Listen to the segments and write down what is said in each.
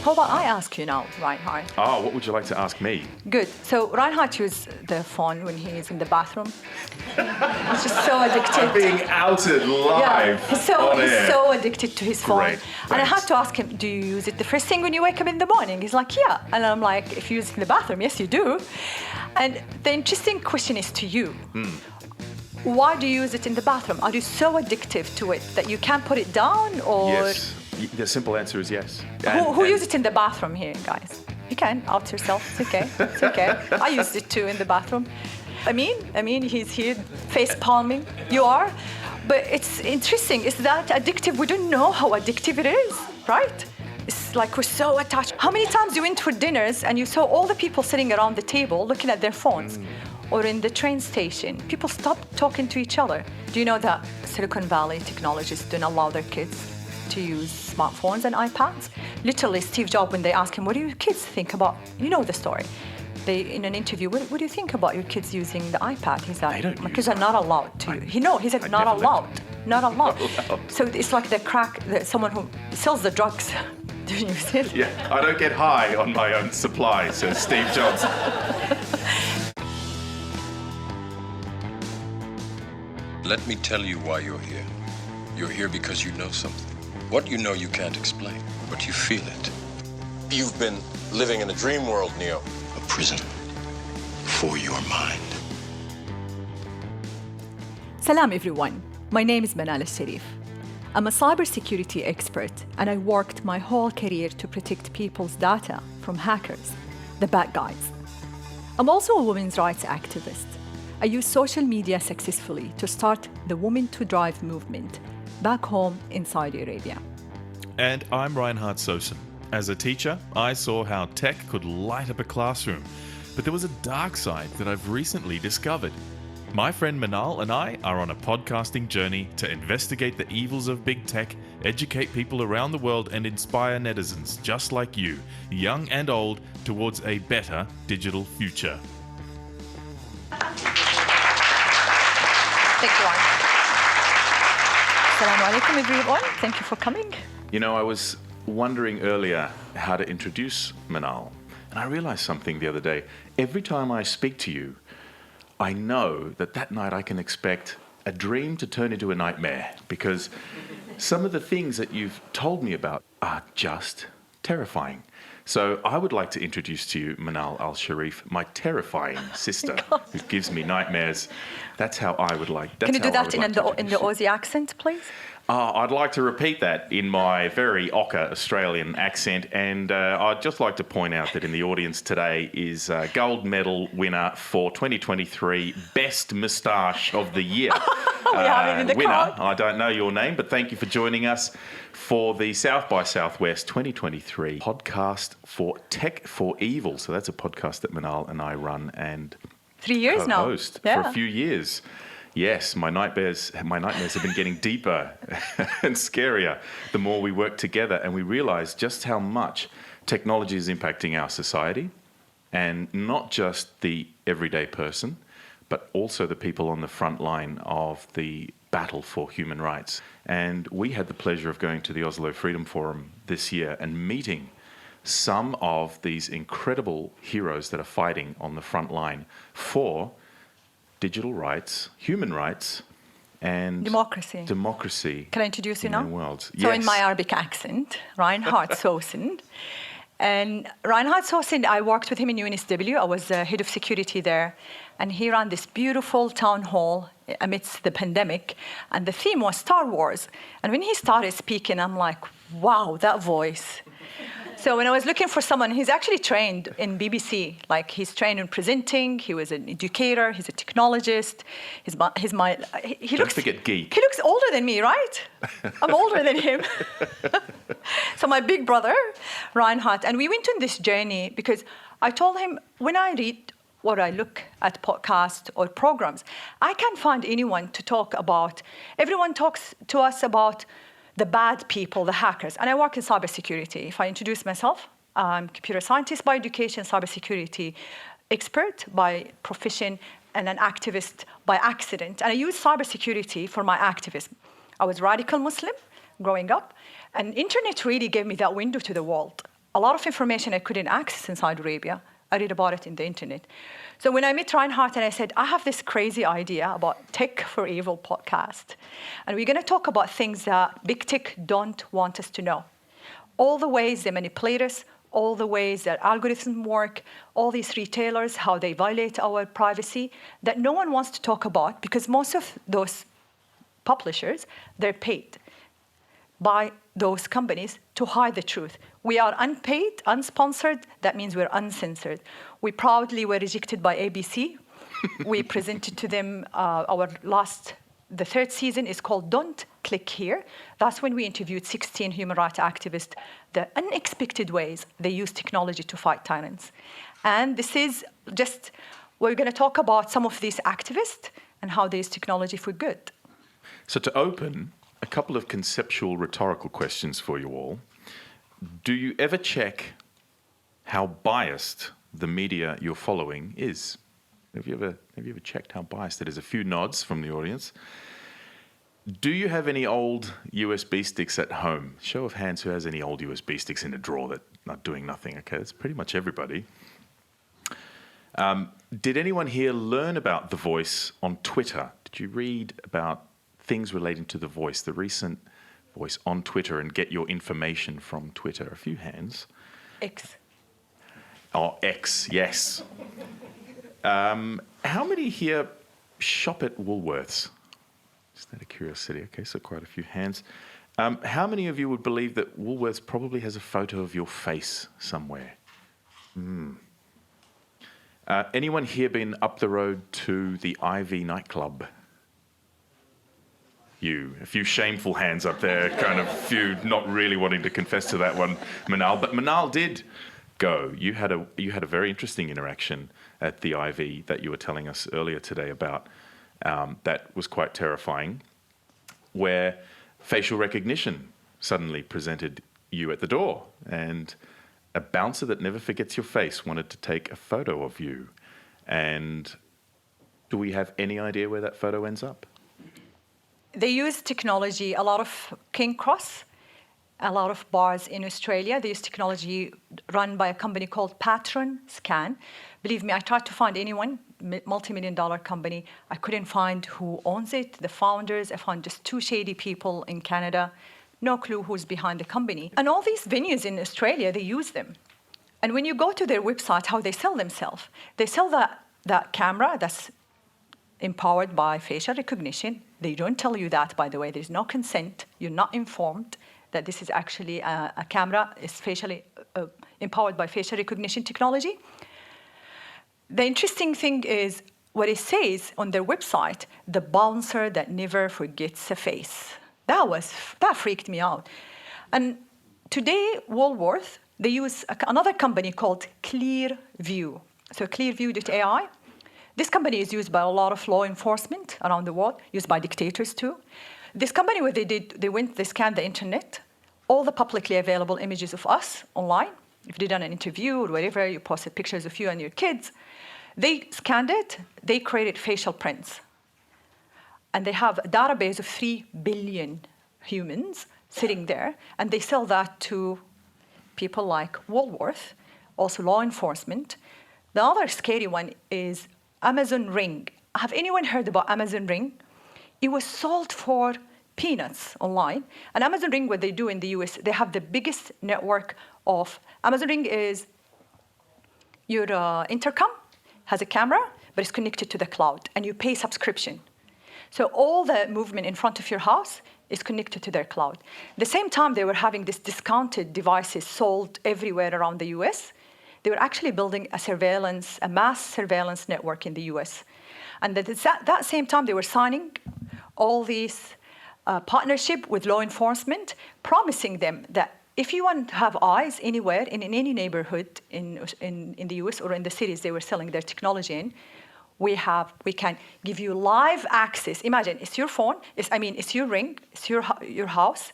How about I ask you now, Reinhardt? Oh, what would you like to ask me? Good. So Reinhardt uses the phone when he is in the bathroom. He's just so addicted. I'm being outed live he's on air. so addicted to his phone. Great, And I thanks. had to ask him, do you use it the first thing when you wake up in the morning? He's like, yeah. And I'm like, if you use it in the bathroom, yes, you do. And the interesting question is to you. Why do you use it in the bathroom? Are you so addictive to it that you can't put it down? Or Yes. The simple answer is yes. who uses it in the bathroom here, guys? You can out yourself. It's okay. It's okay. I used it too in the bathroom. I mean, he's here face palming. You are. But it's interesting. Is that addictive? We don't know how addictive it is, right? It's like we're so attached. How many times you went for dinners and you saw all the people sitting around the table looking at their phones? Or in the train station, people stop talking to each other. Do you know that Silicon Valley technologists don't allow their kids to use smartphones and iPads? Literally, Steve Jobs, when they ask him, what do your kids think about? You know the story. They, in an interview, what do you think about your kids using the iPad? He said, my kids are not allowed to. He said, not allowed. Not allowed. So it's like someone who sells the drugs. Do you use it? Yeah, I don't get high on my own supply, says Steve Jobs. Let me tell you why you're here. You're here because you know something. What you know you can't explain, but you feel it. You've been living in a dream world, Neo. A prison for your mind. Salam everyone, my name is Manal Al-Sharif. I'm a cybersecurity expert and I worked my whole career to protect people's data from hackers, the bad guys. I'm also a women's rights activist. I use social media successfully to start the Women to Drive movement back home in Saudi Arabia. And I'm Reinhardt Sosin. As a teacher, I saw how tech could light up a classroom, but there was a dark side that I've recently discovered. My friend Manal and I are on a podcasting journey to investigate the evils of big tech, educate people around the world, and inspire netizens just like you, young and old, towards a better digital future. Thank you, Assalamu alaikum, everyone. Thank you for coming. You know, I was wondering earlier how to introduce Manal, and I realized something the other day. Every time I speak to you, I know that night I can expect a dream to turn into a nightmare, because some of the things that you've told me about are just terrifying. So I would like to introduce to you Manal Al-Sharif, my terrifying sister, who gives me nightmares. That's how I would like. Can you do that in the Aussie accent, please? I'd like to repeat that in my very ochre Australian accent, and I'd just like to point out that in the audience today is a gold medal winner for 2023 Best Moustache of the Year. We have it in the winner. crowd. I don't know your name, but thank you for joining us for the South by Southwest 2023 podcast for Tech for Evil. So that's a podcast that Manal and I run and 3 years now. co-host for a few years. Yes, my nightmares have been getting deeper and scarier the more we work together, and we realize just how much technology is impacting our society, and not just the everyday person, but also the people on the front line of the battle for human rights. And we had the pleasure of going to the Oslo Freedom Forum this year and meeting some of these incredible heroes that are fighting on the front line for digital rights, human rights, and democracy. Can I introduce you now? In worlds. So yes. in my Arabic accent, Reinhardt Sosin. And Reinhardt Sosin, I worked with him in UNSW. I was head of security there. And he ran this beautiful town hall amidst the pandemic. And the theme was Star Wars. And when he started speaking, I'm like, wow, that voice. So when I was looking for someone, he's actually trained in BBC. Like, he's trained in presenting. He was an educator. He's a technologist. He Don't forget geek. He looks older than me, right? I'm older than him. So my big brother, Reinhardt, and we went on this journey because I told him, when I read or I look at podcasts or programs, I can't find anyone to talk about. Everyone talks to us about the bad people, the hackers. And I work in cybersecurity. If I introduce myself, I'm a computer scientist by education, cybersecurity expert by profession, and an activist by accident. And I use cybersecurity for my activism. I was radical Muslim growing up, and internet really gave me that window to the world. a lot of information I couldn't access in Saudi Arabia. I read about it in the internet. So when I met Reinhardt and I said, I have this crazy idea about Tech for Evil podcast. And we're going to talk about things that big tech don't want us to know. All the ways they manipulate us, all the ways that algorithms work, all these retailers, how they violate our privacy, that no one wants to talk about because most of those publishers, they're paid by those companies to hide the truth. We are unpaid, unsponsored. That means we're uncensored. We proudly were rejected by ABC. We presented to them the third season is called Don't Click Here. That's when we interviewed 16 human rights activists, the unexpected ways they use technology to fight tyrants. And this is just, we're going to talk about some of these activists and how they use technology for good. So to open, a couple of conceptual rhetorical questions for you all. Do you ever check how biased the media you're following is? Have you ever checked how biased it is? A few nods from the audience. Do you have any old USB sticks at home? Show of hands who has any old USB sticks in a drawer that are doing nothing. Okay, that's pretty much everybody. Did anyone here learn about The Voice on Twitter? Did you read about things relating to The Voice, the recent Voice on Twitter, and get your information from Twitter? A few hands. X. Oh, X, yes. How many here shop at Woolworths? Just out of curiosity. Okay, so quite a few hands. How many of you would believe that Woolworths probably has a photo of your face somewhere? Anyone here been up the road to the Ivy nightclub? A few shameful hands up there, kind of few not really wanting to confess to that one, Manal. But Manal did go. You had a very interesting interaction at the Ivy that you were telling us earlier today about. That was quite terrifying, where facial recognition suddenly presented you at the door, and a bouncer that never forgets your face wanted to take a photo of you. And do we have any idea where that photo ends up? They use technology, a lot of King Cross, a lot of bars in Australia. They use technology run by a company called Patron Scan. Believe me, I tried to find anyone, multi-million-dollar company. I couldn't find who owns it, the founders. I found just two shady people in Canada. No clue who's behind the company. And all these venues in Australia, they use them. And when you go to their website, how they sell themselves, they sell that camera that's empowered by facial recognition. They don't tell you that, by the way. There's no consent. You're not informed that this is actually a camera is facially empowered by facial recognition technology. The interesting thing is what it says on their website, the bouncer that never forgets a face. That freaked me out. And today, Woolworth, they use another company called Clearview. So Clearview.ai. This company is used by a lot of law enforcement around the world, used by dictators too. This company, what they did, they scanned the internet, all the publicly available images of us online. If they done an interview or whatever, you posted pictures of you and your kids. They scanned it, they created facial prints. And they have a database of 3 billion humans sitting there, and they sell that to people like Woolworth, also law enforcement. The other scary one is Amazon Ring. Have anyone heard about Amazon Ring? It was sold for peanuts online. And Amazon Ring, what they do in the US, they have the biggest network of... Amazon Ring is your intercom, has a camera, but it's connected to the cloud, and you pay subscription. So all the movement in front of your house is connected to their cloud. At the same time, they were having these discounted devices sold everywhere around the US. They were actually building a mass surveillance network in the US. And at that same time, they were signing all these partnership with law enforcement, promising them that if you want to have eyes anywhere, in any neighborhood in the US or in the cities they were selling their technology in, we can give you live access. Imagine, it's your phone, it's your ring, it's your house.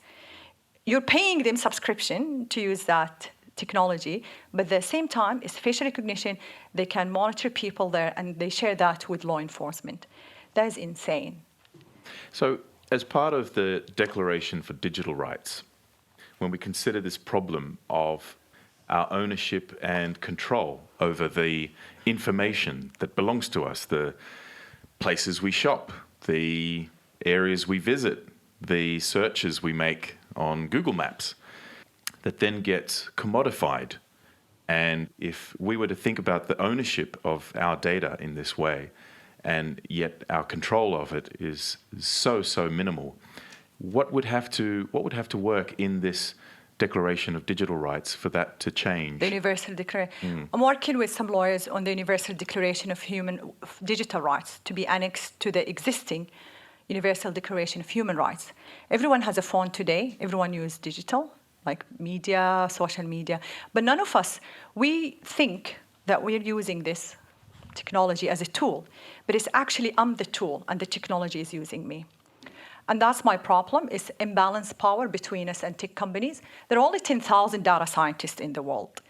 You're paying them subscription to use that technology, but at the same time, it's facial recognition. They can monitor people there, and they share that with law enforcement. That is insane. So, as part of the Declaration for Digital Rights, when we consider this problem of our ownership and control over the information that belongs to us, the places we shop, the areas we visit, the searches we make on Google Maps, that then gets commodified. And if we were to think about the ownership of our data in this way, and yet our control of it is so minimal, what would have to work in this Declaration of Digital Rights for that to change? The Universal Declaration. I'm working with some lawyers on the Universal Declaration of Digital Rights to be annexed to the existing Universal Declaration of Human Rights. Everyone has a phone today. Everyone uses digital, like media, social media. But none of us, we think that we're using this technology as a tool. But it's actually I'm the tool, and the technology is using me. And that's my problem, is imbalanced power between us and tech companies. There are only 10,000 data scientists in the world.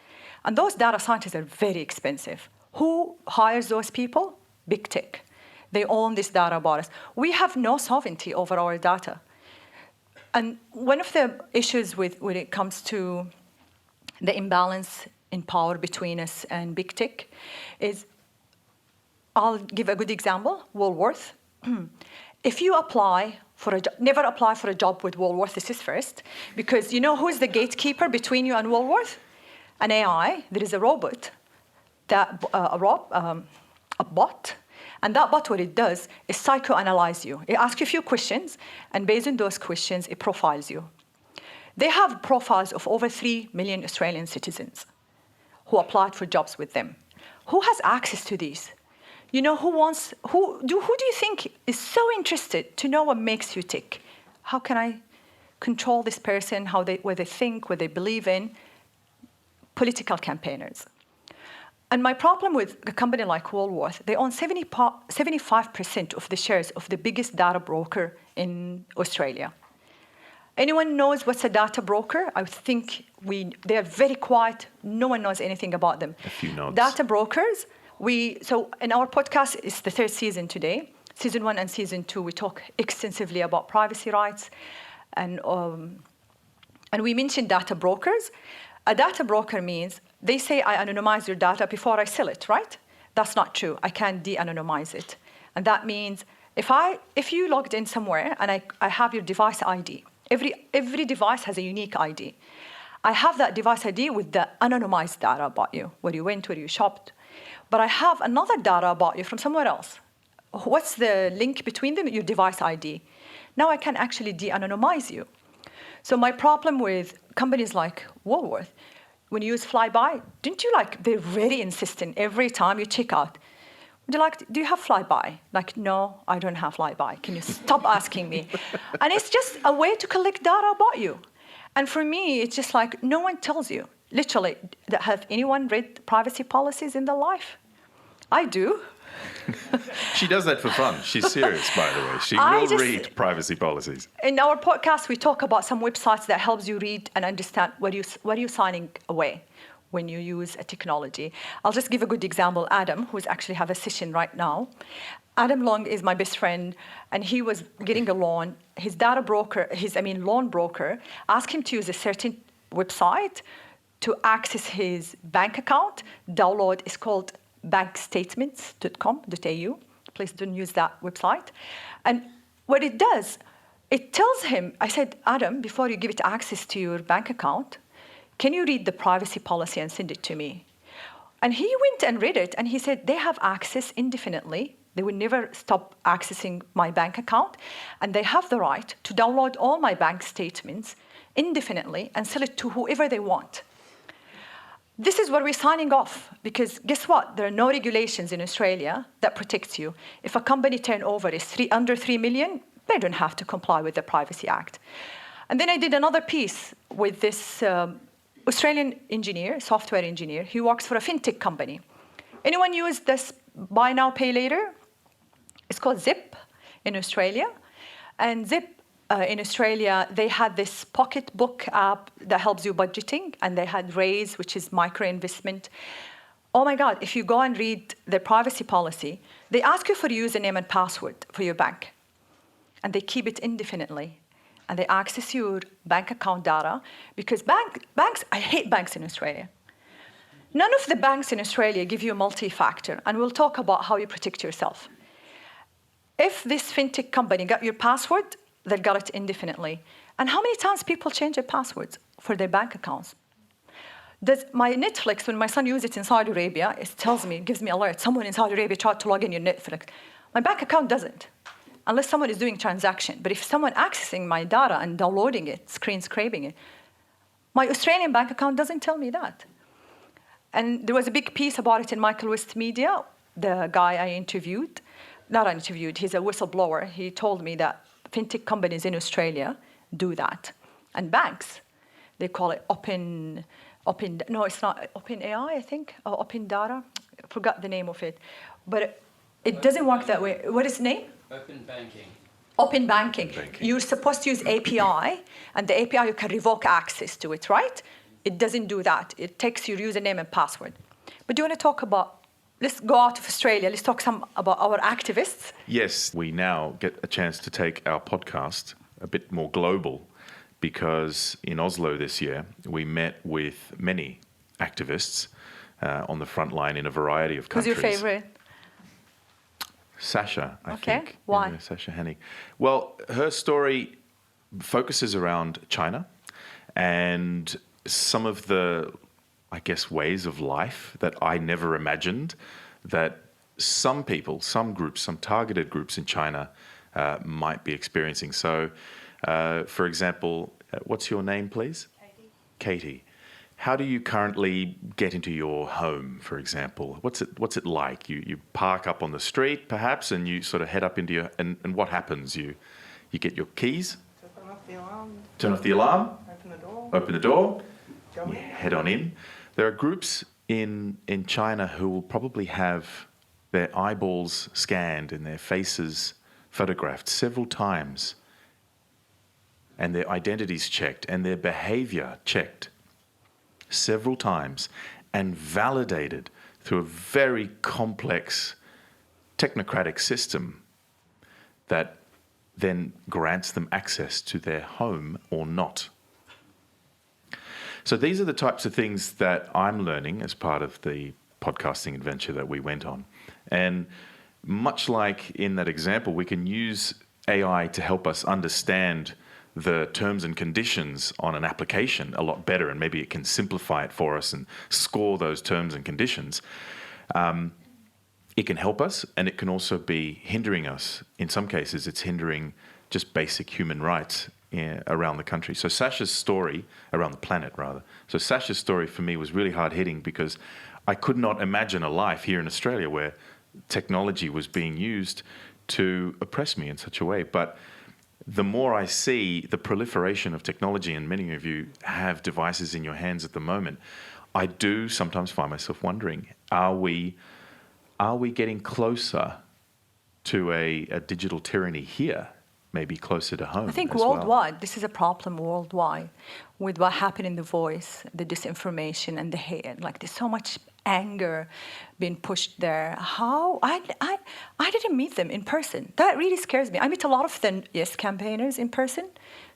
And those data scientists are very expensive. Who hires those people? Big tech. They own this data about us. We have no sovereignty over our data. And one of the issues when it comes to the imbalance in power between us and big tech is, I'll give a good example, Woolworth. If you apply for a job, never apply for a job with Woolworth, this is first, because you know who's the gatekeeper between you and Woolworth? An AI. There is a robot, a bot, and that bot, what it does is psychoanalyze you. It asks you a few questions, and based on those questions, it profiles you. They have profiles of over 3 million Australian citizens who applied for jobs with them. Who has access to these? You know, who do you think is so interested to know what makes you tick? How can I control this person, what they think, what they believe in? Political campaigners. And my problem with a company like Woolworth, they own 75% of the shares of the biggest data broker in Australia. Anyone knows what's a data broker? I think they are very quiet. No one knows anything about them. A few nods. Data brokers. So in our podcast, it's the 3rd season today. Season 1 and Season 2, we talk extensively about privacy rights. And we mentioned data brokers. A data broker means they say, I anonymize your data before I sell it, right? That's not true. I can de-anonymize it. And that means if you logged in somewhere and I have your device ID, every device has a unique ID. I have that device ID with the anonymized data about you, where you went, where you shopped. But I have another data about you from somewhere else. What's the link between them? Your device ID. Now I can actually de-anonymize you. So my problem with companies like Woolworth, when you use Flyby, they're very insistent every time you check out. Do you have Flyby? Like, no, I don't have Flyby. Can you stop asking me? And it's just a way to collect data about you. And for me, it's just like, no one tells you. Literally, have anyone read privacy policies in their life? I do. She does that for fun. She's serious, by the way. She will read privacy policies. In our podcast, we talk about some websites that helps you read and understand what you're signing away when you use a technology. I'll just give a good example. Adam, who's actually have a session right now. Adam Long is my best friend, and he was getting a loan. His loan broker asked him to use a certain website to access his bank account. Download is called bankstatements.com.au. Please don't use that website. And what it does, it tells him, I said, Adam, before you give it access to your bank account, can you read the privacy policy and send it to me? And he went and read it, and he said, they have access indefinitely. They will never stop accessing my bank account, and they have the right to download all my bank statements indefinitely and sell it to whoever they want. This is what we're signing off, because guess what? There are no regulations in Australia that protects you. If a company turnover is under 3 million, they don't have to comply with the Privacy Act. And then I did another piece with this Australian engineer, software engineer, who works for a fintech company. Anyone use this buy now, pay later? It's called Zip in Australia. And Zip in Australia, they had this pocketbook app that helps you budgeting, and they had Raise, which is micro investment. Oh my God, if you go and read the privacy policy, they ask you for username and password for your bank, and they keep it indefinitely, and they access your bank account data, because banks, I hate banks in Australia. None of the banks in Australia give you a multi-factor, and we'll talk about how you protect yourself. If this fintech company got your password, they got it indefinitely. And how many times people change their passwords for their bank accounts? Does my Netflix, when my son uses it in Saudi Arabia, it tells me, it gives me alert, someone in Saudi Arabia tried to log in your Netflix. My bank account doesn't, unless someone is doing transaction. But if someone accessing my data and downloading it, screen scraping it, my Australian bank account doesn't tell me that. And there was a big piece about it in Michael West Media, the guy I interviewed. Not interviewed, he's a whistleblower. He told me that fintech companies in Australia do that. And banks, they call it no, it's not Open AI, I think, or Open Data. I forgot the name of it. But it doesn't work that way. What is the name? Open banking. Open banking. You're supposed to use API, and the API, you can revoke access to it, right? It doesn't do that. It takes your username and password. But do you want to talk about, let's go out of Australia, let's talk some about our activists. Yes, we now get a chance to take our podcast a bit more global, because in Oslo this year, we met with many activists on the front line in a variety of countries. Who's your favorite? Sasha, I think. Okay, why? Yeah, Sasha Hennig. Well, her story focuses around China and some of the, I guess, ways of life that I never imagined that some people, some groups, some targeted groups in China might be experiencing. So, for example, what's your name, please? Katie. How do you currently get into your home, for example? What's it like? You park up on the street, perhaps, and you sort of head up into your... And what happens? You get your keys? Turn off the alarm. Turn off the alarm? Open the door. Open the door? Go You in. head on in. There are groups in China who will probably have their eyeballs scanned and their faces photographed several times, and their identities checked and their behavior checked several times and validated through a very complex technocratic system that then grants them access to their home or not. So these are the types of things that I'm learning as part of the podcasting adventure that we went on. And much like in that example, we can use AI to help us understand the terms and conditions on an application a lot better, and maybe it can simplify it for us and score those terms and conditions. It can help us, and it can also be hindering us. In some cases, it's hindering just basic human rights around the country. So Sasha's story, around the planet rather. So Sasha's story for me was really hard-hitting because I could not imagine a life here in Australia where technology was being used to oppress me in such a way. But the more I see the proliferation of technology, and many of you have devices in your hands at the moment, I do sometimes find myself wondering, are we getting closer to a digital tyranny here, maybe closer to home? I think as well? worldwide, this is a problem worldwide with what happened in the voice, the disinformation and the hate. Like there's so much anger being pushed there. How? I didn't meet them in person. That really scares me. I meet a lot of the Yes campaigners in person.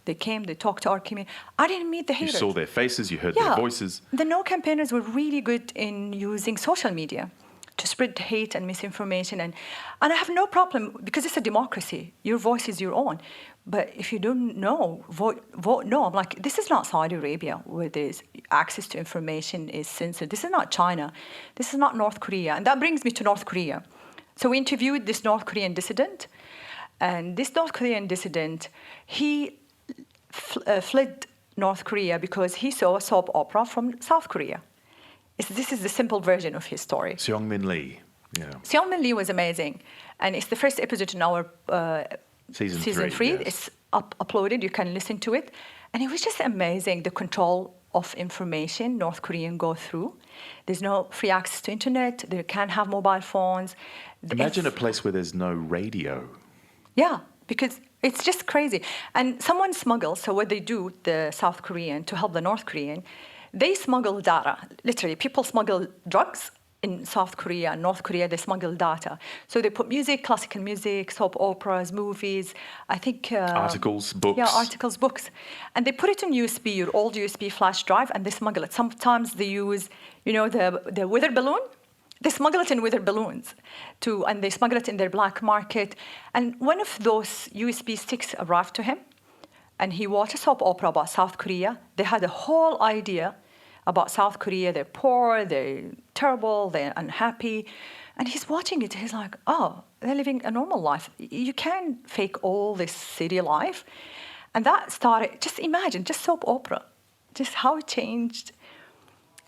They came, they talked to our community. I didn't meet the haters. You saw their faces, you heard their voices. The No campaigners were really good in using social media to spread hate and misinformation. And I have no problem, because it's a democracy. Your voice is your own. But if you don't know, vote no. I'm like, this is not Saudi Arabia where there's access to information is censored. This is not China. This is not North Korea. And that brings me to North Korea. So we interviewed this North Korean dissident. And this North Korean dissident, he fled North Korea because he saw a soap opera from South Korea. This is the simple version of his story. Seong-min Lee. Yeah. Seong-min Lee was amazing. And it's the first episode in our season 3. Yes. It's uploaded. You can listen to it. And it was just amazing, the control of information North Koreans go through. There's no free access to internet. They can't have mobile phones. Imagine a place where there's no radio. Yeah, because it's just crazy. And someone smuggles, so what they do, the South Korean, to help the North Korean, they smuggle data. Literally, people smuggle drugs in South Korea and North Korea, they smuggle data. So they put music, classical music, soap operas, movies, I think... articles, books. Yeah, articles, books. And they put it in USB, your old USB flash drive, and they smuggle it. Sometimes they use, the weather balloon. They smuggle it in weather balloons, and they smuggle it in their black market. And one of those USB sticks arrived to him, and he watched a soap opera about South Korea. They had a whole idea about South Korea. They're poor, they're terrible, they're unhappy. And he's watching it. He's like, oh, they're living a normal life. You can't fake all this city life. And that started, just imagine, just soap opera, just how it changed,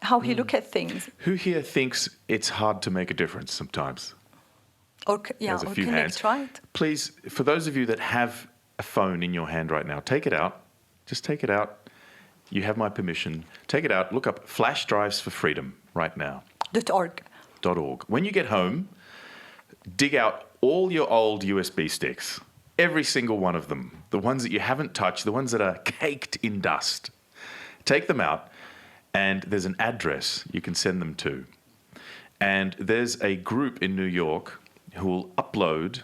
how he look at things. Who here thinks it's hard to make a difference sometimes? There's a few hands. Right? Please, for those of you that have a phone in your hand right now, take it out. Just take it out. You have my permission. Take it out. Look up Flash Drives for Freedom right now. .org. .org. When you get home, dig out all your old USB sticks. Every single one of them. The ones that you haven't touched, the ones that are caked in dust. Take them out, and there's an address you can send them to. And there's a group in New York who will upload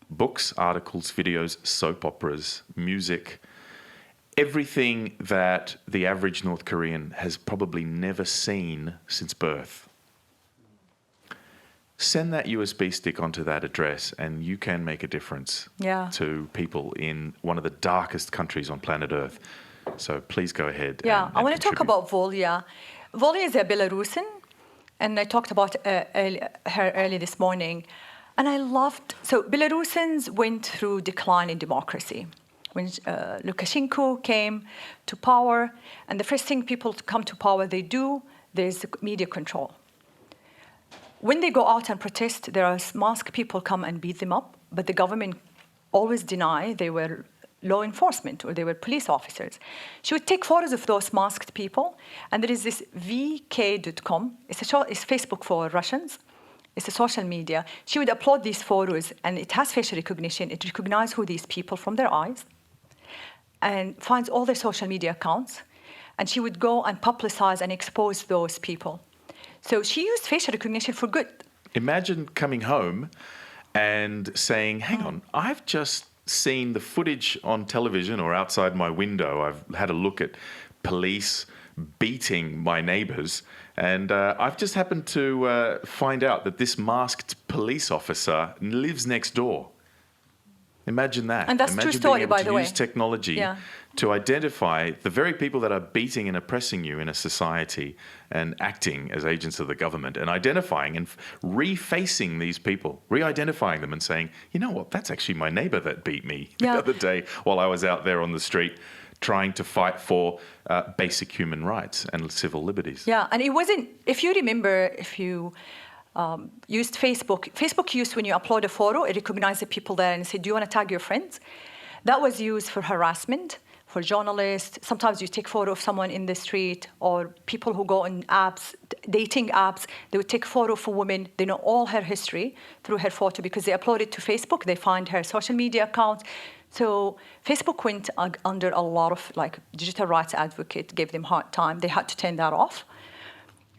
books, articles, videos, soap operas, music, everything that the average North Korean has probably never seen since birth. Send that USB stick onto that address and you can make a difference to people in one of the darkest countries on planet Earth. So please go ahead. Yeah, I want to talk about Volya. Volya is a Belarusian, and I talked about her early this morning. And I loved, so Belarusians went through decline in democracy. When Lukashenko came to power, and the first thing people to come to power they do, there's media control. When they go out and protest, there are masked people come and beat them up, but the government always deny they were law enforcement or they were police officers. She would take photos of those masked people, and there is this vk.com. It's Facebook for Russians. It's a social media. She would upload these photos, and it has facial recognition. It recognizes who these people from their eyes and finds all their social media accounts. And she would go and publicize and expose those people. So she used facial recognition for good. Imagine coming home and saying, hang on, I've just seen the footage on television or outside my window. I've had a look at police beating my neighbors, and I've just happened to find out that this masked police officer lives next door. Imagine that. And that's Imagine true story, being able by the way. to use technology to identify the very people that are beating and oppressing you in a society and acting as agents of the government and identifying and refacing these people, re-identifying them and saying, you know what, that's actually my neighbor that beat me the other day while I was out there on the street trying to fight for basic human rights and civil liberties. Yeah, and it wasn't, if you remember, if you used Facebook used when you upload a photo, it recognized the people there and said, do you want to tag your friends? That was used for harassment, for journalists. Sometimes you take a photo of someone in the street, or people who go on apps, dating apps, they would take a photo for women. They know all her history through her photo because they upload it to Facebook. They find her social media accounts. So Facebook went under a lot of, digital rights advocate gave them hard time. They had to turn that off,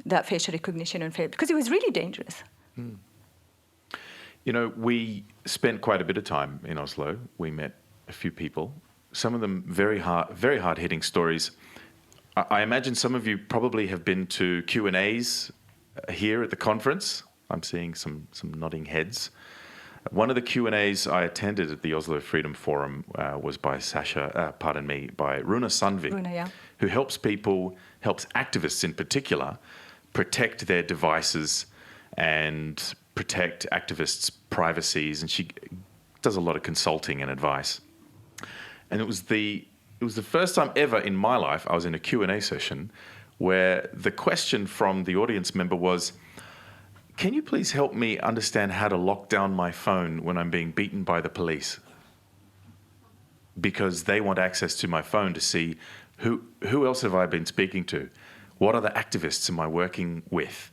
that facial recognition on Facebook, because it was really dangerous. You know, we spent quite a bit of time in Oslo. We met a few people, some of them very hard-hitting stories. I imagine some of you probably have been to Q&As here at the conference. I'm seeing some nodding heads. One of the Q&As I attended at the Oslo Freedom Forum was by by Runa Sandvik, who helps activists in particular, protect their devices and protect activists' privacies, and she does a lot of consulting and advice. And it was the first time ever in my life I was in a Q&A session where the question from the audience member was, can you please help me understand how to lock down my phone when I'm being beaten by the police? Because they want access to my phone to see who else have I been speaking to? What other activists am I working with?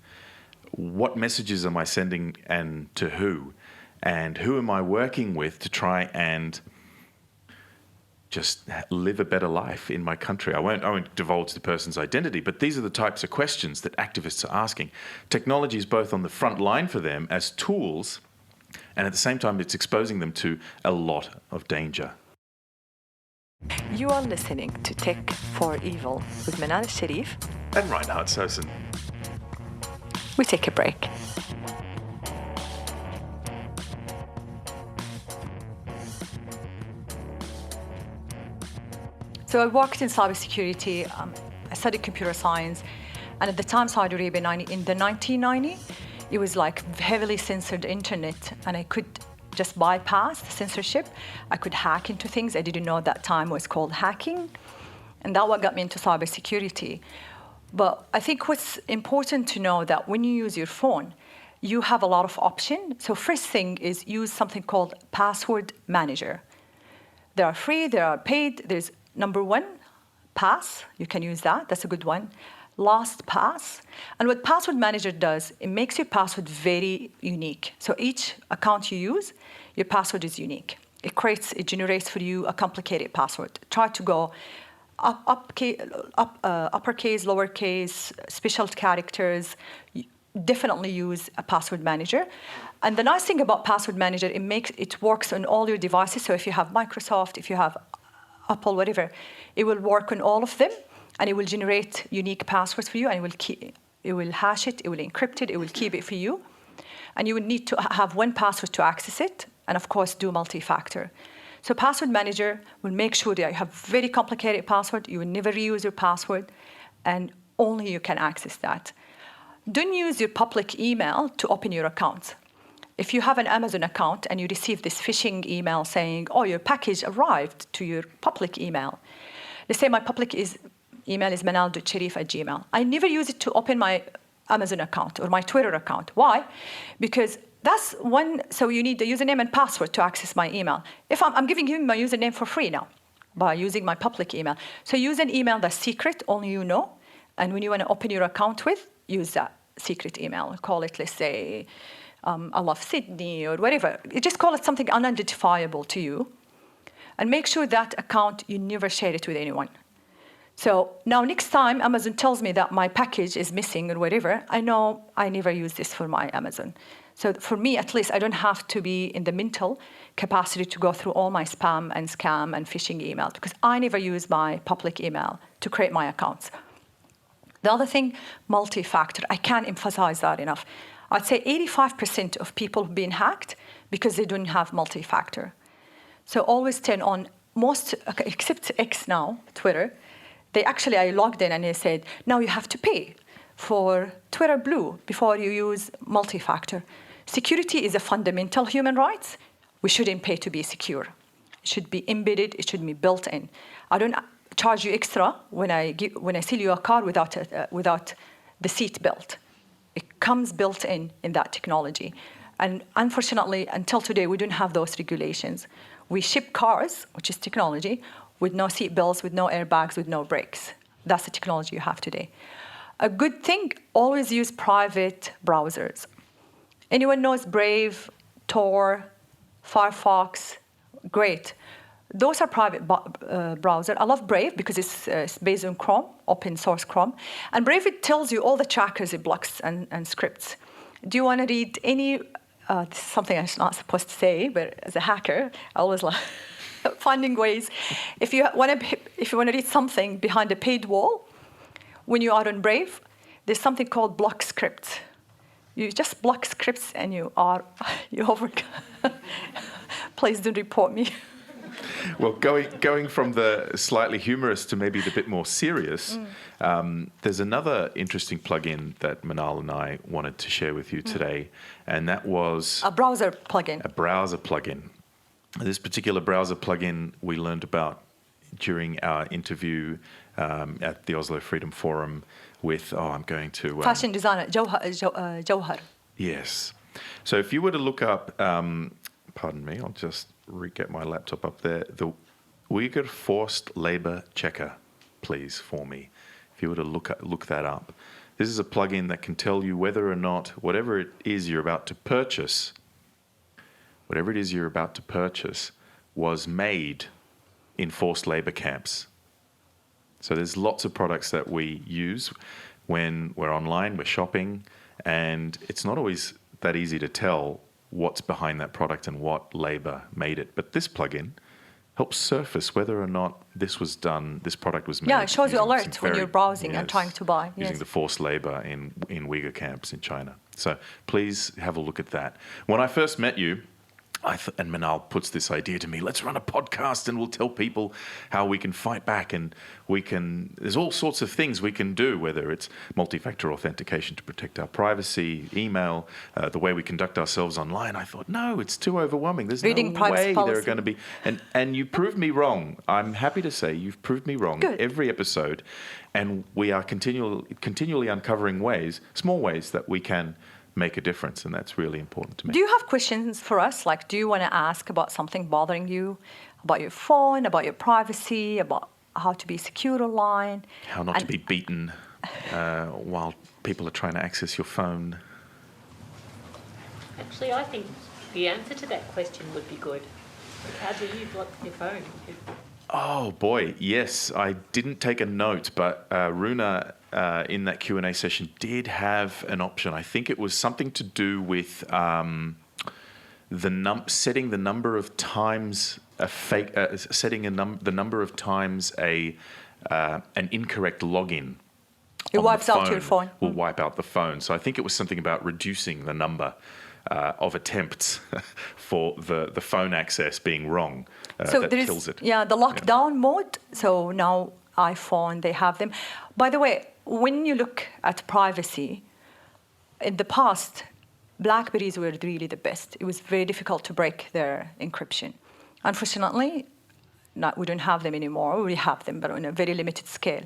What messages am I sending and to who? And who am I working with to try and just live a better life in my country? I won't divulge the person's identity, but these are the types of questions that activists are asking. Technology is both on the front line for them as tools, and at the same time, it's exposing them to a lot of danger. You are listening to Tech for Evil with Manal Al-Sharif And Reinhardt Sosin. We take a break. So I worked in cybersecurity. I studied computer science, and at the time, Saudi Arabia in the 1990s, it was like heavily censored internet, and I could just bypass the censorship. I could hack into things. I didn't know at that time was called hacking, and that what got me into cybersecurity. But I think what's important to know that when you use your phone, you have a lot of options. So first thing is use something called password manager. They are free, they are paid. There's number one, pass. You can use that. That's a good one. LastPass. And what Password Manager does, it makes your password very unique. So each account you use, your password is unique. It generates for you a complicated password. Try to go uppercase, lowercase, special characters. Definitely use a Password Manager. And the nice thing about Password Manager, it works on all your devices. So if you have Microsoft, if you have Apple, whatever, it will work on all of them, and it will generate unique passwords for you, and it will hash it, it will encrypt it, it will keep it for you. And you will need to have one password to access it, and of course, do multi-factor. So Password Manager will make sure that you have very complicated password, you will never reuse your password, and only you can access that. Don't use your public email to open your accounts. If you have an Amazon account and you receive this phishing email saying, oh, your package arrived to your public email. Let's say my public email is manal.sharif@gmail. I never use it to open my Amazon account or my Twitter account. Why? Because that's one, so you need the username and password to access my email. If I'm giving you my username for free now by using my public email. So use an email that's secret, only you know. And when you want to open your account with, use that secret email. Call it, let's say, I love Sydney or whatever. You just call it something unidentifiable to you. And make sure that account, you never share it with anyone. So now next time Amazon tells me that my package is missing or whatever, I know I never use this for my Amazon. So for me, at least, I don't have to be in the mental capacity to go through all my spam and scam and phishing emails, because I never use my public email to create my accounts. The other thing, multi-factor. I can't emphasize that enough. I'd say 85% of people have been hacked because they don't have multi-factor. So always turn on most, except X now, Twitter. I logged in and they said, now you have to pay for Twitter Blue before you use multi-factor. Security is a fundamental human right. We shouldn't pay to be secure. It should be embedded, it should be built in. I don't charge you extra when I sell you a car without the seat belt. It comes built in that technology. And unfortunately, until today, we don't have those regulations. We ship cars, which is technology, with no seat belts, with no airbags, with no brakes. That's the technology you have today. A good thing, always use private browsers. Anyone knows Brave, Tor, Firefox? Great. Those are private browsers. I love Brave because it's based on Chrome, open source Chrome. And Brave, it tells you all the trackers it blocks and scripts. Do you want to read any, this is something I'm not supposed to say, but as a hacker, I always like finding ways. If you want to read something behind a paid wall, when you are on Brave, there's something called block scripts. You just block scripts and you over. Please don't report me. Well, going from the slightly humorous to maybe the bit more serious, there's another interesting plugin that Manal and I wanted to share with you today, and that was a browser plugin. A browser plugin. This particular browser plugin we learned about during our interview at the Oslo Freedom Forum with, I'm going to... fashion designer, Jawhar. Yes. So if you were to look up, pardon me, I'll just get my laptop up there, the Uyghur Forced Labor Checker, please, for me. If you were to look that up. This is a plugin that can tell you whether or not whatever it is you're about to purchase was made in forced labor camps. So there's lots of products that we use when we're online, we're shopping, and it's not always that easy to tell what's behind that product and what labor made it. But this plugin helps surface whether or not this product was made. Yeah, it shows you using alert some when you're browsing and trying to buy. Using Yes. the forced labor in Uyghur camps in China. So please have a look at that. When I first met you, and Manal puts this idea to me, let's run a podcast and we'll tell people how we can fight back, and there's all sorts of things we can do, whether it's multi-factor authentication to protect our privacy, email, the way we conduct ourselves online. I thought, no, it's too overwhelming. There's Reading no privacy way policy. there are going to be, and you proved me wrong. I'm happy to say you've proved me wrong. Good. Every episode, and we are continually uncovering small ways that we can make a difference, and that's really important to me. Do you have questions for us? Like, do you want to ask about something bothering you, about your phone, about your privacy, about how to be secure online? How not to be beaten while people are trying to access your phone. Actually, I think the answer to that question would be good. How do you block your phone? Oh boy, yes. I didn't take a note, but Runa in that Q&A session did have an option. I think it was something to do with setting the number of times the number of times an incorrect login. It on wipes the out your phone. Will wipe out the phone. So I think it was something about reducing the number of attempts for the phone access being wrong. So that there is, kills it. yeah, the lockdown mode. So now iPhone, they have them. By the way, when you look at privacy, in the past, BlackBerries were really the best. It was very difficult to break their encryption. Unfortunately, we don't have them anymore. We have them, but on a very limited scale.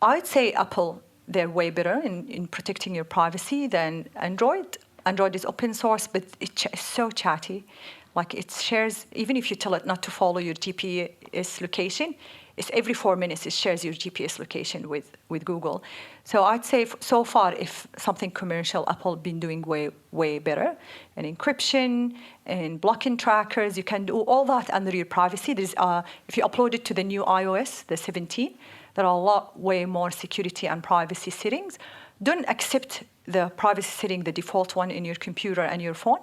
I'd say Apple, they're way better in protecting your privacy than Android. Android is open source, but it's so chatty. Like, it shares, even if you tell it not to follow your GPS location, it's every 4 minutes it shares your GPS location with Google. So I'd say so far, if something commercial, Apple been doing way better. And encryption and blocking trackers, you can do all that under your privacy. There's if you upload it to the new iOS, the 17, there are way more security and privacy settings. Don't accept the privacy setting, the default one in your computer and your phone.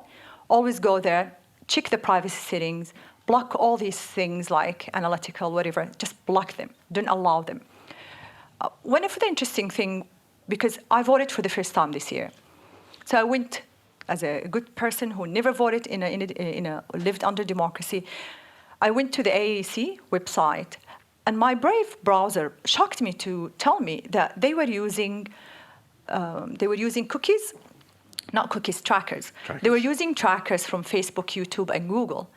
Always go there, check the privacy settings, block all these things like analytical, whatever, just block them, don't allow them. One of the interesting thing, because I voted for the first time this year. So I went as a good person who never voted lived under democracy. I went to the AAC website, and my Brave browser shocked me to tell me that they were using cookies, not cookies, trackers. They were using trackers from Facebook, YouTube, and Google.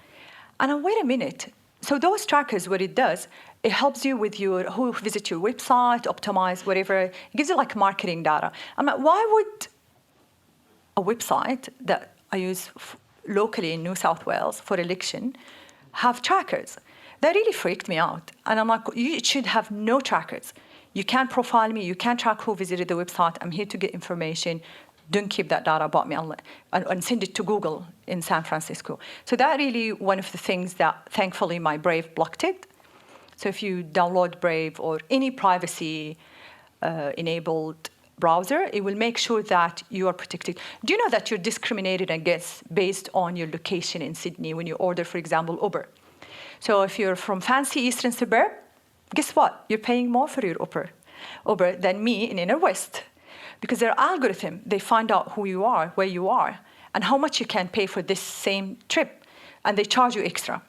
And wait a minute. So those trackers, what it does, it helps you with who visit your website, optimize whatever. It gives you like marketing data. I'm like, why would a website that I use locally in New South Wales for election have trackers? That really freaked me out. And I'm like, you should have no trackers. You can't profile me. You can't track who visited the website. I'm here to get information. Don't keep that data about me and send it to Google in San Francisco. So that really one of the things that, thankfully, my Brave blocked it. So if you download Brave or any privacy-enabled browser, it will make sure that you are protected. Do you know that you're discriminated against based on your location in Sydney when you order, for example, Uber? So if you're from fancy eastern suburb, guess what? You're paying more for your Uber than me in inner west. Because their algorithm, they find out who you are, where you are, and how much you can pay for this same trip, and they charge you extra.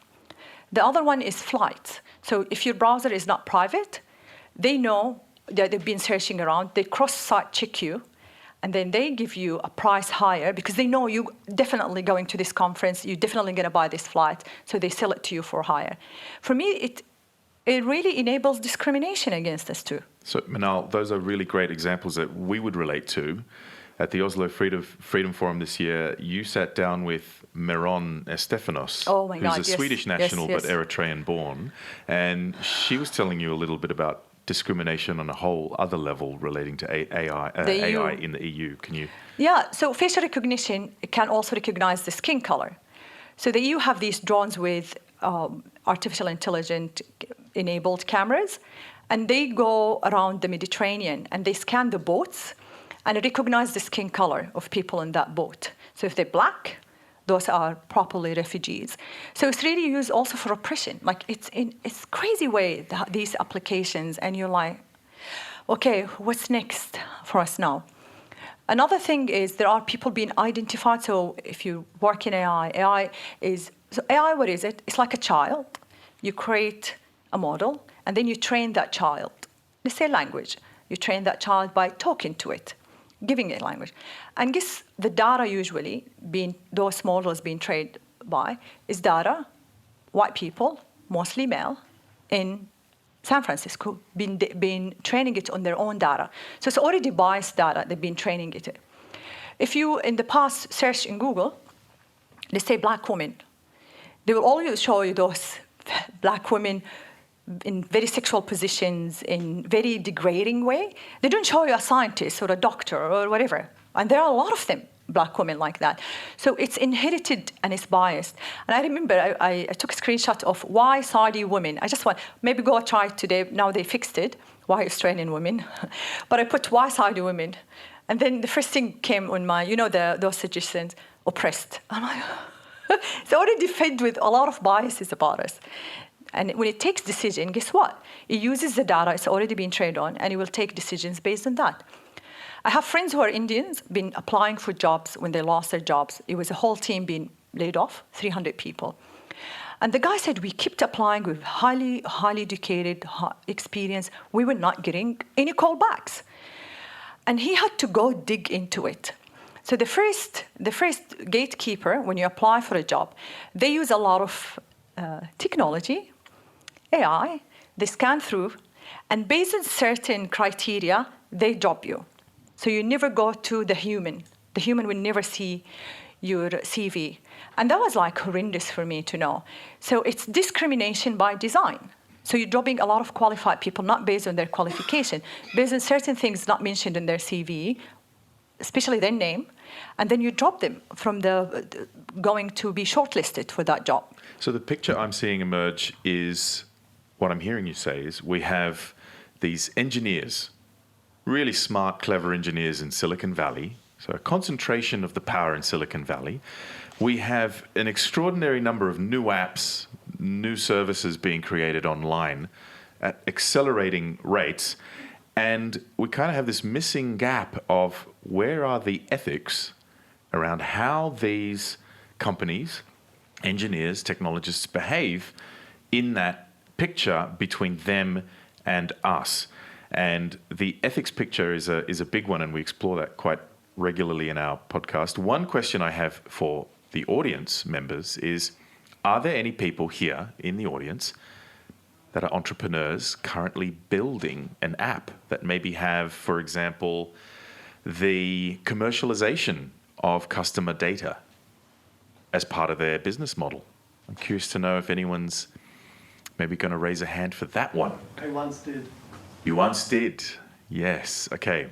The other one is flights. So if your browser is not private, they know that they've been searching around, they cross-site check you, and then they give you a price higher because they know you're definitely going to this conference, you're definitely going to buy this flight, so they sell it to you for higher. For me, it really enables discrimination against us too. So, Manal, those are really great examples that we would relate to. At the Oslo Freedom Forum this year, you sat down with Meron Estefanos, who's a Swedish national but Eritrean born, and she was telling you a little bit about discrimination on a whole other level relating to AI in the EU. Can you? Yeah, so facial recognition can also recognize the skin color. So the EU have these drones with artificial intelligence enabled cameras, and they go around the Mediterranean and they scan the boats and recognize the skin color of people in that boat. So if they're black, those are probably refugees. So it's really used also for oppression. Like it's crazy way, these applications, and you're like, okay, what's next for us now? Another thing is there are people being identified. So if you work in AI what is it? It's like a child. You create a model and then you train that child. Let's say language. You train that child by talking to it, giving it language. And guess the data usually, those models being trained by, is data, white people, mostly male, in San Francisco, been training it on their own data. So it's already biased data, they've been training it. If you, in the past, search in Google, let's say black women, they will always show you those black women in very sexual positions, in very degrading way. They don't show you a scientist or a doctor or whatever. And there are a lot of them, black women like that. So it's inherited and it's biased. And I remember I took a screenshot of why Saudi women. I just want, maybe go try it today. Now they fixed it, why Australian women. But I put why Saudi women. And then the first thing came on my, those suggestions, oppressed. I'm like, it's already fed with a lot of biases about us. And when it takes decision, guess what? It uses the data it's already been trained on, and it will take decisions based on that. I have friends who are Indians, been applying for jobs when they lost their jobs. It was a whole team being laid off, 300 people. And the guy said, we kept applying with highly educated, experience. We were not getting any callbacks. And he had to go dig into it. So the first gatekeeper, when you apply for a job, they use a lot of technology, AI, they scan through, and based on certain criteria, they drop you. So you never go to the human. The human will never see your CV. And that was like horrendous for me to know. So it's discrimination by design. So you're dropping a lot of qualified people, not based on their qualification, based on certain things not mentioned in their CV, especially their name, and then you drop them from the going to be shortlisted for that job. So the picture I'm seeing emerge is, what I'm hearing you say is, we have these engineers, really smart, clever engineers in Silicon Valley, so a concentration of the power in Silicon Valley. We have an extraordinary number of new apps, new services being created online at accelerating rates, and we kind of have this missing gap of where are the ethics around how these companies, engineers, technologists behave in that picture between them and us. And the ethics picture is a big one, and we explore that quite regularly in our podcast. One question I have for the audience members is, are there any people here in the audience that are entrepreneurs currently building an app that maybe have, for example, the commercialization of customer data as part of their business model? I'm curious to know if anyone's maybe going to raise a hand for that one. I once did. You once did? Yes. Okay.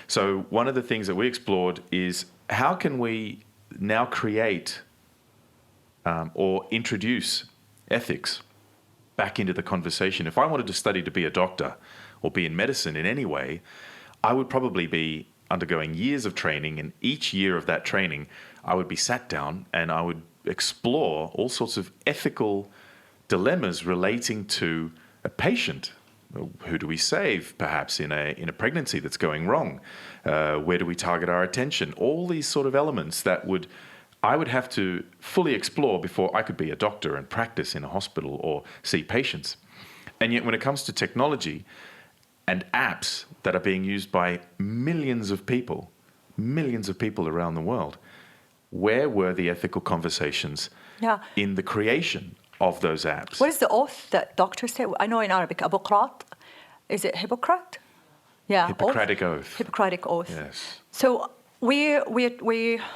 So one of the things that we explored is how can we now create or introduce ethics back into the conversation. If I wanted to study to be a doctor or be in medicine in any way, I would probably be undergoing years of training, and each year of that training, I would be sat down and I would explore all sorts of ethical dilemmas relating to a patient. Who do we save, perhaps, in a pregnancy that's going wrong? Where do we target our attention? All these sort of elements that I would have to fully explore before I could be a doctor and practice in a hospital or see patients. And yet when it comes to technology and apps that are being used by millions of people around the world, where were the ethical conversations in the creation of those apps? What is the oath that doctors say? I know in Arabic, Hippocrates. Is it Hippocrates? Yeah. Hippocratic oath. Hippocratic oath. Yes. So we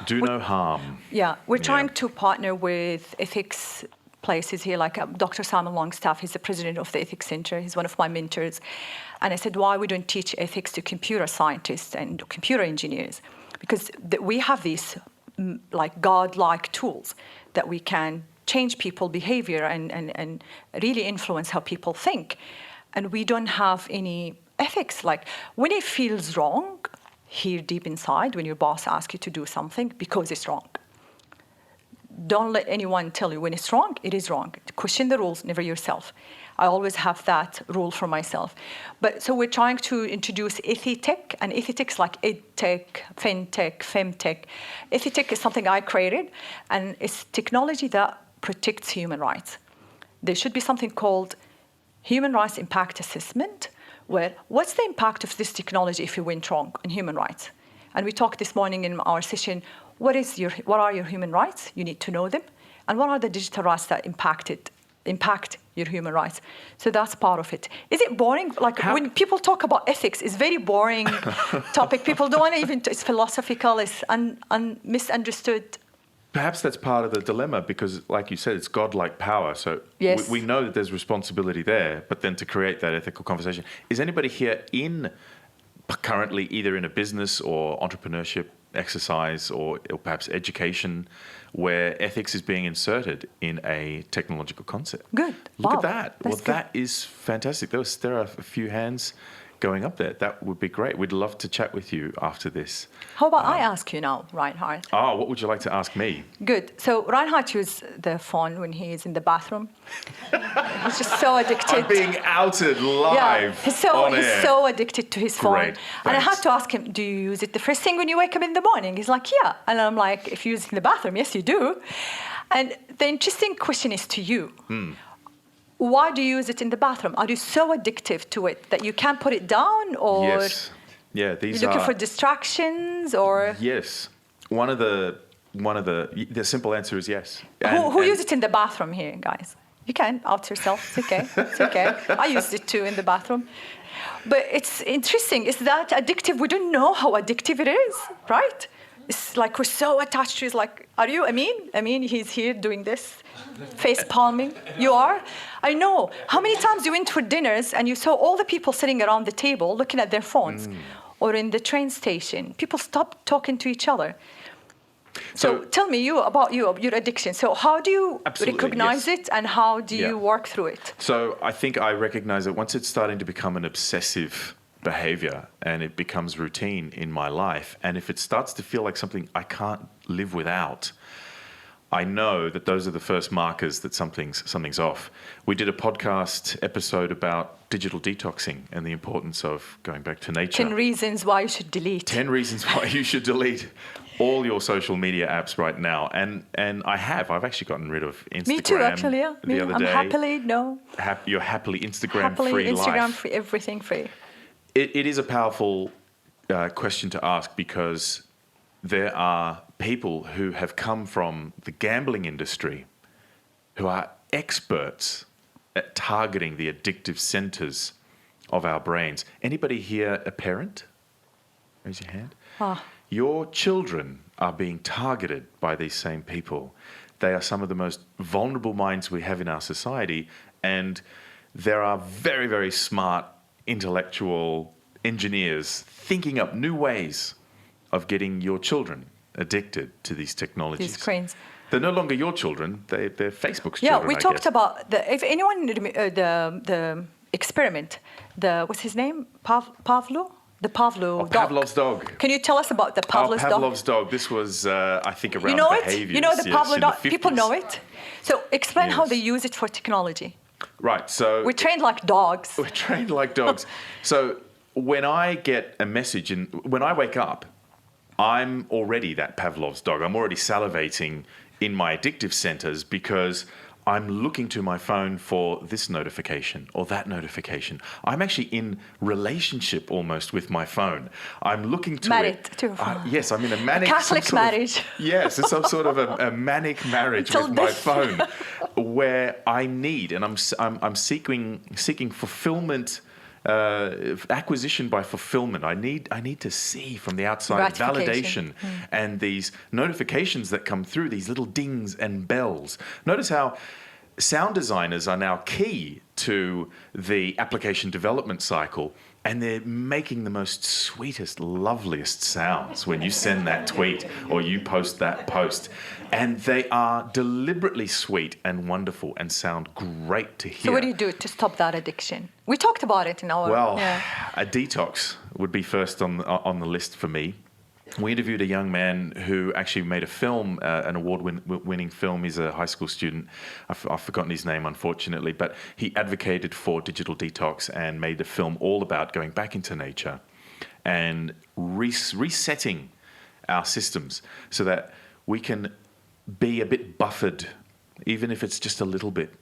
do no harm. Yeah, we're trying to partner with ethics places here, like Dr. Simon Longstaff. He's the president of the Ethics Center. He's one of my mentors. And I said, why we don't teach ethics to computer scientists and computer engineers? Because we have these like godlike tools that we can change people's behavior and really influence how people think. And we don't have any ethics. Like when it feels wrong, here deep inside, when your boss asks you to do something because it's wrong, don't let anyone tell you when it's wrong, it is wrong. Question the rules, never yourself. I always have that rule for myself. But so we're trying to introduce ethitech, and ethitech is like edtech, fintech, femtech. Ethitech is something I created, and it's technology that protects human rights. There should be something called human rights impact assessment, where what's the impact of this technology if it went wrong on human rights? And we talked this morning in our session, what are your human rights? You need to know them. And what are the digital rights that impact your human rights? So that's part of it. Is it boring? Like when people talk about ethics, it's very boring topic. People don't want to even, it's philosophical, it's misunderstood. Perhaps that's part of the dilemma because, like you said, it's godlike power. So yes. we know that there's responsibility there, but then to create that ethical conversation. Is anybody here currently either in a business or entrepreneurship exercise or perhaps education where ethics is being inserted in a technological concept? Good. Look Wow. at that. That's Well, that is fantastic. There are a few hands going up there. That would be great. We'd love to chat with you after this. How about I ask you now, Reinhardt? Oh, what would you like to ask me? Good. So Reinhardt uses the phone when he is in the bathroom. He's just so addicted. I'm being outed live Yeah, he's air. so addicted to his phone. Great, And I thanks. had to ask him, do you use it the first thing when you wake up in the morning? He's like, yeah. And I'm like, if you use it in the bathroom, yes, you do. And the interesting question is to you. Why do you use it in the bathroom? Are you so addictive to it that you can't put it down? Or Yes. Yeah, these you're looking are... for distractions? Or Yes. One of the simple answer is yes. who uses it in the bathroom here, guys? You can out yourself. It's okay. It's okay. I used it too in the bathroom. But it's interesting. Is that addictive? We don't know how addictive it is, right? It's like we're so attached to it. Like, are you? Amin, he's here doing this, face palming. You are? I know. How many times you went for dinners and you saw all the people sitting around the table looking at their phones, or in the train station, people stopped talking to each other. So tell me about your addiction. So how do you recognize it, and how do you work through it? So I think I recognize that once it's starting to become an obsessive behavior and it becomes routine in my life, and if it starts to feel like something I can't live without, I know that those are the first markers that something's off. We did a podcast episode about digital detoxing and the importance of going back to nature. 10 reasons why you should delete. 10 reasons why you should delete all your social media apps right now. And I've actually gotten rid of Instagram. Me too, actually, yeah. The other I'm day. You're happily Instagram-free life. Instagram-free, everything free. It is a powerful question to ask because there are people who have come from the gambling industry who are experts at targeting the addictive centers of our brains. Anybody here a parent? Raise your hand. Your children are being targeted by these same people. They are some of the most vulnerable minds we have in our society, and there are very, very smart intellectual engineers thinking up new ways of getting your children addicted to these technologies. These screens. They're no longer your children; they're Facebook's children. Yeah, we talked about if anyone the experiment. What's his name? Pavlo. The dog. Pavlov's dog. Can you tell us about the Pavlov's dog? Pavlov's dog. This was, I think, around You know behaviors. it? You know the Pavlov dog? The People 50s. know it. So explain how Yes. they use it for technology. Right. So We're trained like dogs. we're trained like dogs. So when I get a message and when I wake up, I'm already that Pavlov's dog. I'm already salivating in my addictive centers because I'm looking to my phone for this notification or that notification. I'm actually in relationship almost with my phone. I'm looking to Married to your phone. Yes, I'm in a manic... Catholic some sort of- marriage. yes, it's some sort of a manic marriage Until with my this. phone where I need, and I'm seeking fulfillment, acquisition by fulfillment. I need to see from the outside Gratification. validation and these notifications that come through, these little dings and bells. Notice how sound designers are now key to the application development cycle And they're making the most sweetest, loveliest sounds when you send that tweet or you post that post. And they are deliberately sweet and wonderful and sound great to hear. So what do you do to stop that addiction? We talked about it in our... Well, a detox would be first on the list for me. We interviewed a young man who actually made a film, an award-winning film. He's a high school student. I've forgotten his name, unfortunately, but he advocated for digital detox and made a film all about going back into nature and resetting our systems so that we can be a bit buffered, even if it's just a little bit.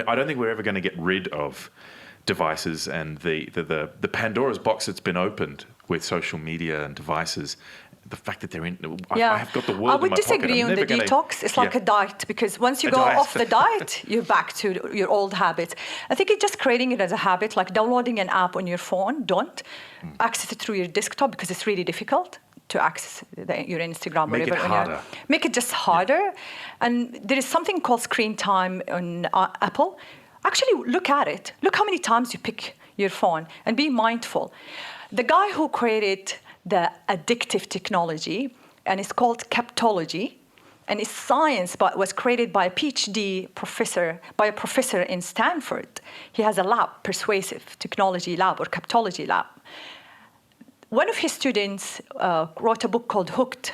I don't think we're ever going to get rid of devices and the Pandora's box that's been opened with social media and devices. The fact that they're in, I have got the world in my pocket. I would disagree on the detox. It's like a diet, because once you go off the diet, you're back to your old habits. I think it's just creating it as a habit, like downloading an app on your phone. Don't access it through your desktop because it's really difficult to access your Instagram. Make it harder. Make it just harder. And there is something called screen time on Apple. Actually, look at it. Look how many times you pick your phone and be mindful. The guy who created the addictive technology, and it's called captology, and it's science, but was created by a PhD professor, by a professor in Stanford. He has a lab, persuasive technology lab or captology lab. One of his students wrote a book called Hooked,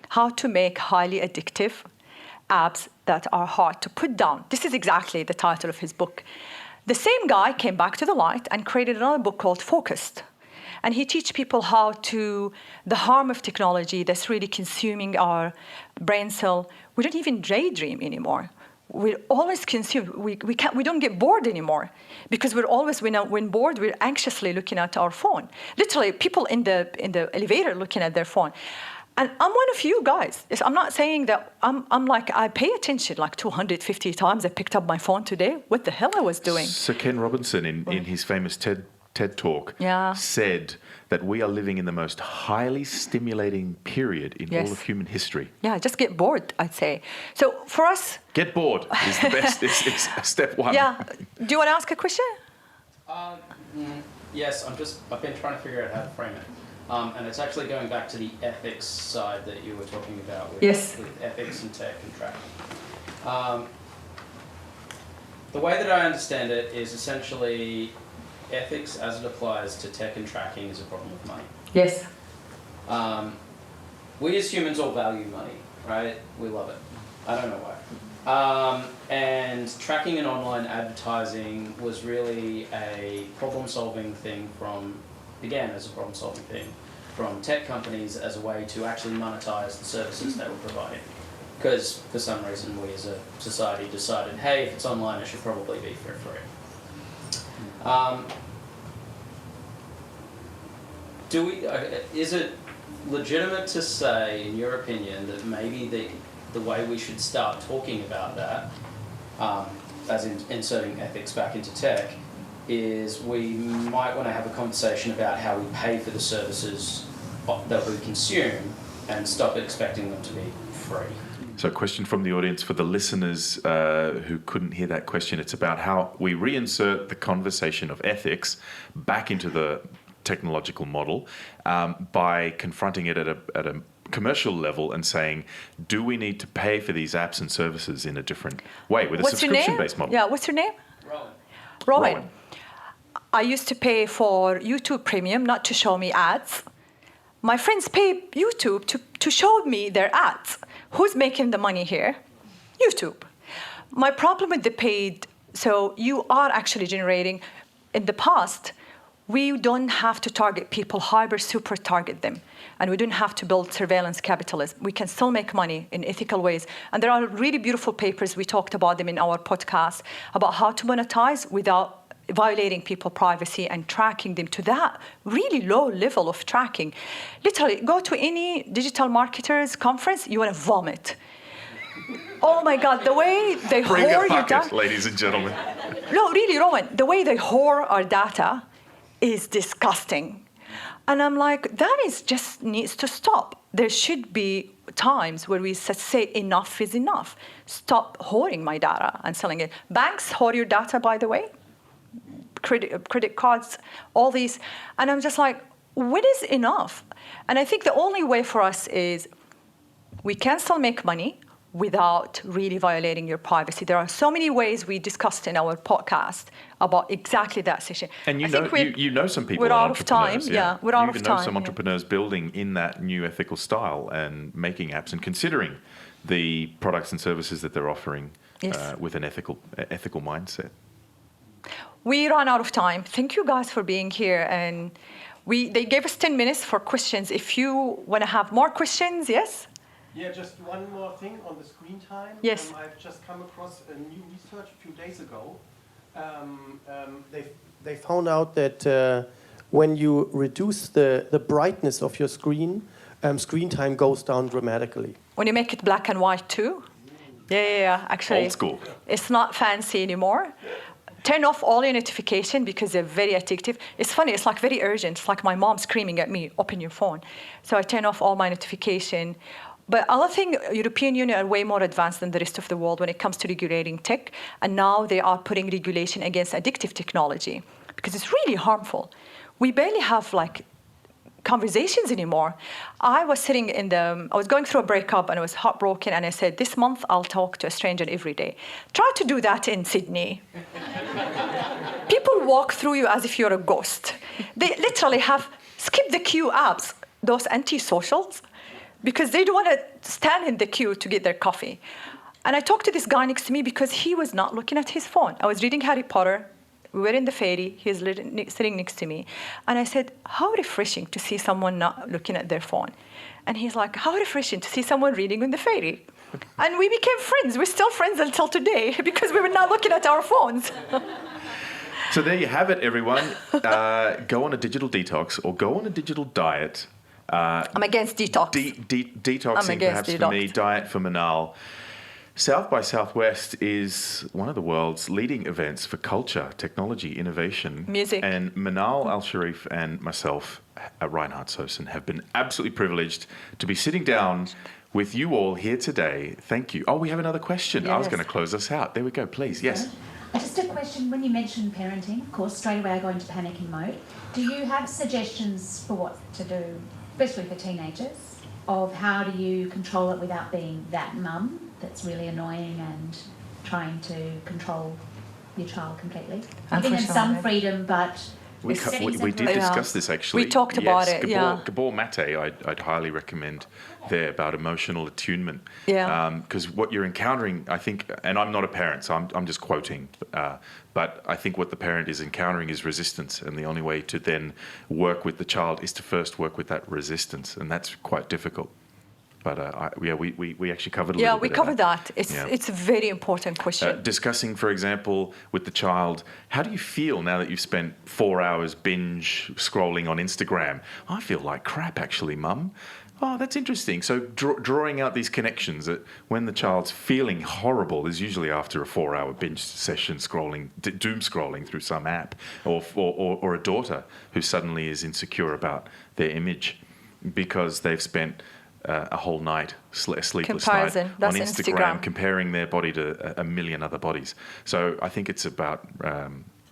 How to Make Highly Addictive Apps That Are Hard to Put Down. This is exactly the title of his book. The same guy came back to the light and created another book called Focused. And he teaches people the harm of technology that's really consuming our brain cell. We don't even daydream anymore. We're always consumed. We don't get bored anymore because we're always, when bored, we're anxiously looking at our phone. Literally, people in the elevator looking at their phone. And I'm one of you guys. I'm not saying that I'm like, I pay attention like 250 times I picked up my phone today. What the hell I was doing? Sir Ken Robinson, in his famous TED Talk, said that we are living in the most highly stimulating period in all of human history. Yeah, just get bored, I'd say. So for us... Get bored is the best. It's step one. Yeah. Do you want to ask a question? Yes, I've been trying to figure out how to frame it. And it's actually going back to the ethics side that you were talking about with ethics and tech and tracking. The way that I understand it is essentially ethics as it applies to tech and tracking is a problem with money. Yes. We as humans all value money, right? We love it. I don't know why. And tracking and online advertising was really a problem-solving thing began as a problem-solving thing from tech companies as a way to actually monetize the services they were providing. Because for some reason we as a society decided, hey, if it's online it should probably be for free. Is it legitimate to say, in your opinion, that maybe the way we should start talking about that, as in inserting ethics back into tech, is we might want to have a conversation about how we pay for the services that we consume and stop expecting them to be free? So a question from the audience for the listeners who couldn't hear that question. It's about how we reinsert the conversation of ethics back into the technological model by confronting it at a commercial level and saying, do we need to pay for these apps and services in a different way with a subscription-based model? Yeah, what's your name? Rowan. I used to pay for YouTube Premium not to show me ads. My friends pay YouTube to show me their ads. Who's making the money here? YouTube. My problem with the paid, so you are actually generating, in the past, we don't have to target people, super target them. And we don't have to build surveillance capitalism. We can still make money in ethical ways. And there are really beautiful papers, we talked about them in our podcast, about how to monetize without violating people's privacy and tracking them to that really low level of tracking. Literally, go to any digital marketers conference, you want to vomit. Oh my God, the way they Bring whore a bucket, your data. ladies and gentlemen. No, really, Rowan, the way they whore our data is disgusting. And I'm like, that just needs to stop. There should be times where we say enough is enough. Stop whoring my data and selling it. Banks whore your data, by the way. credit cards, all these. And I'm just like, when is enough? And I think the only way for us is we can still make money without really violating your privacy. There are so many ways we discussed in our podcast about exactly that session. And you know some people. We're out of time. We're out of time. You know some yeah. entrepreneurs building in that new ethical style and making apps and considering the products and services that they're offering with an ethical mindset. We ran out of time. Thank you guys for being here. And they gave us 10 minutes for questions. If you want to have more questions, yes? Yeah, just one more thing on the screen time. Yes. I've just come across a new research a few days ago. They found out that when you reduce the brightness of your screen time goes down dramatically. When you make it black and white too? Yeah. Actually, old school. It's not fancy anymore. Turn off all your notification because they're very addictive. It's funny, it's like very urgent. It's like my mom screaming at me, open your phone. So I turn off all my notification. But I think European Union are way more advanced than the rest of the world when it comes to regulating tech. And now they are putting regulation against addictive technology because it's really harmful. We barely have conversations anymore. I was going through a breakup and I was heartbroken and I said, this month I'll talk to a stranger every day. Try to do that in Sydney. People walk through you as if you're a ghost. They literally have skip the queue apps, those anti-socials, because they don't want to stand in the queue to get their coffee. And I talked to this guy next to me because he was not looking at his phone. I was reading Harry Potter. We were in the ferry. He was sitting next to me. And I said, how refreshing to see someone not looking at their phone. And he's like, how refreshing to see someone reading in the ferry. And we became friends. We're still friends until today because we were not looking at our phones. So there you have it, everyone. Go on a digital detox or go on a digital diet. I'm against detox. Detoxing, perhaps for me, diet for Manal. South by Southwest is one of the world's leading events for culture, technology, innovation. Music. And Manal, Al-Sharif and myself, Reinhardt, Sosin, have been absolutely privileged to be sitting down with you all here today. Thank you. Oh, we have another question. Yes. I was going to close us out. There we go, please. Yes. Just a question. When you mentioned parenting, of course, straight away I go into panicking mode. Do you have suggestions for what to do, especially for teenagers, of how do you control it without being that mum that's really annoying and trying to control your child completely? Giving them some freedom, but we did discuss this actually. We talked about it. Gabor Mate, I'd highly recommend there about emotional attunement. Yeah. Because what you're encountering, I think, and I'm not a parent, so I'm just quoting, but I think what the parent is encountering is resistance, and the only way to then work with the child is to first work with that resistance, and that's quite difficult. But we actually covered a little bit. Yeah, we covered that. It's a very important question. Discussing, for example, with the child, how do you feel now that you've spent 4 hours binge scrolling on Instagram? I feel like crap, actually, Mum. Oh, that's interesting. So drawing out these connections that when the child's feeling horrible is usually after a 4-hour binge session scrolling, doom scrolling through some app, or a daughter who suddenly is insecure about their image because they've spent a whole night, a sleepless night on Instagram, comparing their body to a million other bodies. So I think it's about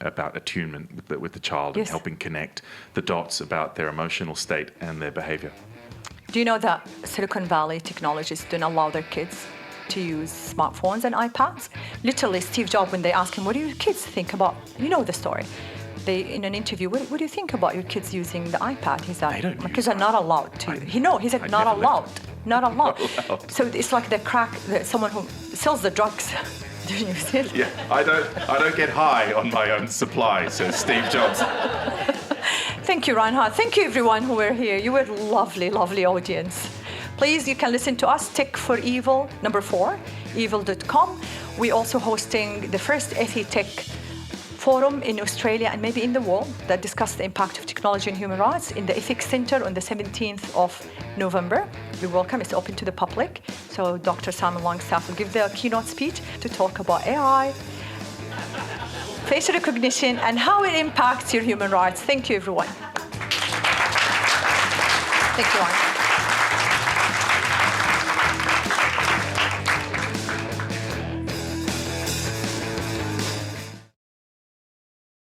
attunement with the child and helping connect the dots about their emotional state and their behavior. Do you know that Silicon Valley technologists don't allow their kids to use smartphones and iPads? Literally, Steve Jobs, when they ask him, what do your kids think about, you know the story. In an interview, what do you think about your kids using the iPad? He said, my kids are not allowed to. He said, not allowed. Not allowed. So it's like someone who sells the drugs. Yeah, I don't get high on my own supply, says Steve Jobs. Thank you, Reinhardt. Thank you, everyone who were here. You were a lovely, lovely audience. Please, you can listen to us, Tech for Evil, 4, evil.com. We're also hosting the first EthiTech forum in Australia and maybe in the world that discuss the impact of technology and human rights in the Ethics Center on the 17th of November. You're welcome. It's open to the public. So Dr. Simon Longstaff will give the keynote speech to talk about AI, facial recognition, and how it impacts your human rights. Thank you, everyone. Thank you, Ryan.